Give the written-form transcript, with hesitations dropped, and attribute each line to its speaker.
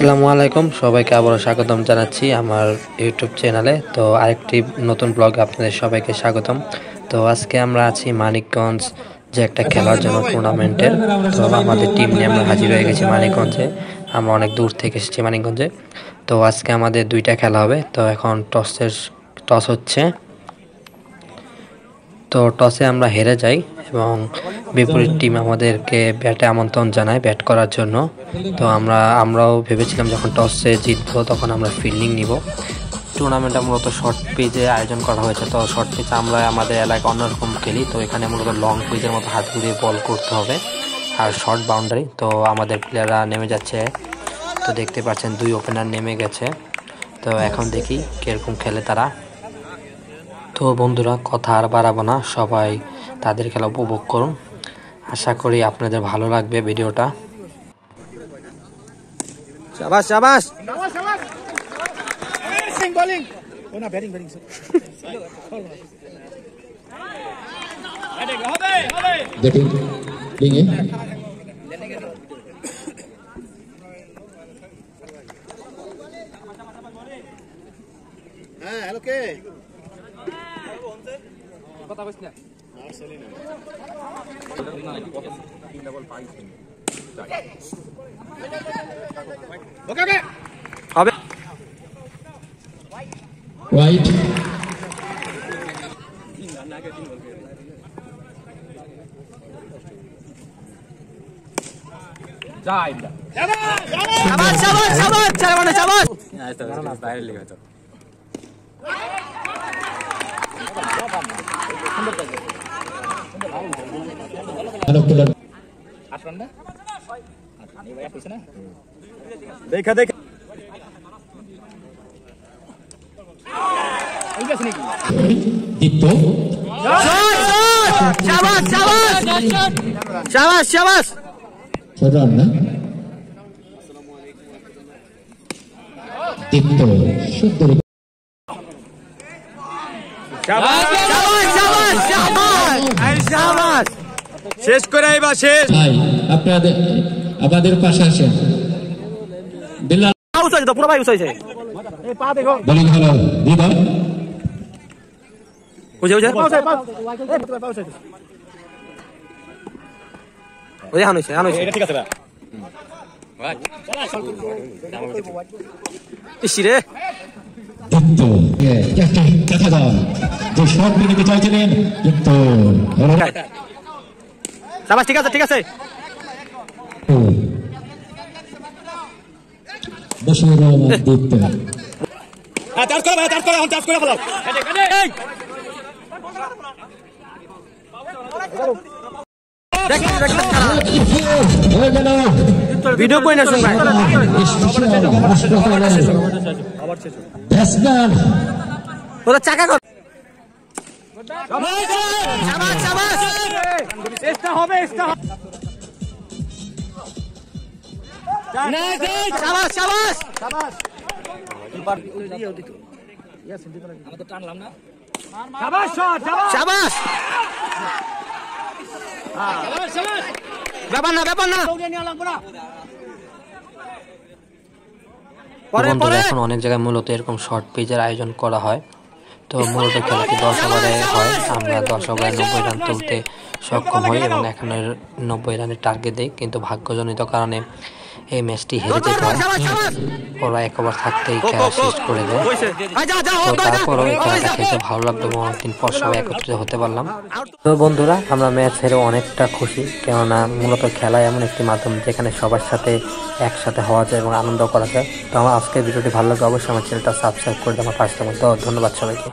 Speaker 1: আসসালামু আলাইকুম, সবাইকে আবারও স্বাগতম জানাচ্ছি আমার ইউটিউব চ্যানেলে। তো আরেকটি নতুন ব্লগে আপনাদের সবাইকে স্বাগতম। তো আজকে আমরা আছি মানিকগঞ্জ যে একটা খেলার জন্য টুর্নামেন্টের। তো আমাদের টিম নিয়ে আমরা হাজির হয়ে গেছি মানিকগঞ্জে। আমরা অনেক দূর থেকে এসেছি মানিকগঞ্জে। তো আজকে আমাদের দুইটা খেলা হবে। তো এখন টস হচ্ছে। তো টসে আমরা হেরে যাই এবং বিপরীত টিম আমাদেরকে ব্যাটে আমন্ত্রণ জানায় ব্যাট করার জন্য। তো আমরাও ভেবেছিলাম যখন টসে জিতবো তখন আমরা ফিল্ডিং নিব। টুর্নামেন্টটা মূলত শর্ট পিচে আয়োজন করা হয়েছে। তো শর্ট পিচ আমরা আমাদের এলাকায় অন্যরকম খেলি। তো এখানে মূলত লং পিচের মতো হাত ঘুরিয়ে বল করতে হবে আর শর্ট বাউন্ডারি। তো আমাদের প্লেয়াররা নেমে যাচ্ছে। তো দেখতে পাচ্ছেন দুই ওপেনার নেমে গেছে। তো এখন দেখি কীরকম খেলে তারা। তো বন্ধুরা, কথা আর বাড়াবো না, সবাই তাদের খেলা উপভোগ করুন। আশা করি আপনাদের ভালো লাগবে ভিডিওটা।
Speaker 2: শাবাশ শাবাশ বোলিং ওনা ব্যাটিং লিঙে হ্যাঁ হ্যালো কে কথা কইছ না ওকে ওকে হবে রাইট যাই শাবাশ শাবাশ শাবাশ চলে মানে শাবাশ এটা বাইরে লিখা তো দেখা দেখা শাবাশ শাবাশ শাবাশ
Speaker 3: না দীপ্ত সুন্দর
Speaker 2: শেষ করে আইবা শেষ
Speaker 3: ভাই আপনাদের আমাদের পাশে আসেন বিল্লাল
Speaker 2: আউট হইছে তো পুরো ভাই আউট হইছে এই পা দেখো
Speaker 3: বোলিং হলো দিবা
Speaker 2: ওই যে পাউছে ওই হানুছে এটা ঠিক আছে দা ইসিরে
Speaker 3: দীপ্ত দেখা দাও যে শট নিতে চাইছিলেন কিন্তু
Speaker 2: শাবাশ ঠিক আছে ঠিক আছে
Speaker 3: বশির রহমান দীপ্ত
Speaker 2: টাচ করো ভাই টাচ করো টাচ করে ফেলো ভিডিও কই না শুন ভাই
Speaker 3: ব্যাটসম্যান
Speaker 2: ওরা চাকা কর শাবাশ শাবাশ চেষ্টা হবে শাবাশ শাবাশ শাবাশ আমরা তো টানলাম না শাবাশ শাবাশ ব্যাপার না
Speaker 1: এখন অনেক জায়গায় মূলত এরকম শর্ট পিচের আয়োজন করা হয়। তো মূলত খেলাটি 10 ওভারে হয়। আমরা 10 ওভারে 90 রান তুলতে সক্ষম হই এবং এখানে 90 রানের টার্গেট দেই, কিন্তু ভাগ্যজনিত কারণে এই ম্যাচটি হেরে যেতে হয়। ওরা 1 ওভার থাকতেই খেলা শেষ করে দেয়। তো তারপরও এই খেলাটা খেলতে ভালো লাগলো এবং অনেকদিন পর সবাই একত্রিত হতে পারলাম। তো বন্ধুরা, আমরা ম্যাচ হেরে অনেকটা খুশি, কেননা মূলত খেলা এমন একটি মাধ্যম যেখানে সবার সাথে একসাথে হওয়া যায় এবং আনন্দ করা যায়। তো আমার আজকের ভিডিওটি ভালো লাগে অবশ্যই আমার চ্যানেলটা সাবস্ক্রাইব করে দিয়ে আমার পাশে থাকুন। তো ধন্যবাদ সবাইকে।